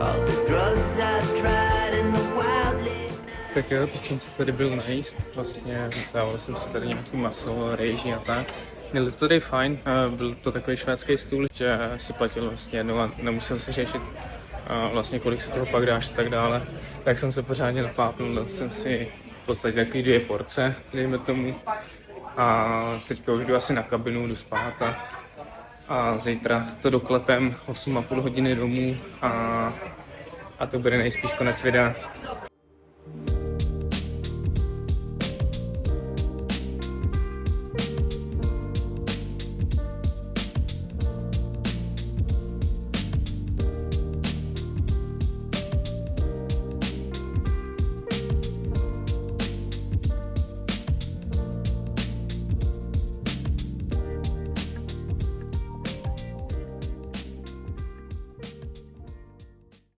All the drugs I've tried and the wild late nights. Tak jo, teď jsem se tady byl najíst, vlastně dával jsem si tady nějaký maso, rejži a tak. Měli to tady fajn, byl to takový švédský stůl, že si platil vlastně jednou a nemusel se řešit vlastně kolik se toho pak dáš a tak dále. Tak jsem se pořádně napápnul, dal jsem si v podstatě takový 2 porce, dejme tomu. A teďka už jdu asi na kabinu, jdu spát a zítra to doklepem 8,5 hodiny domů a to bude nejspíš konec videa.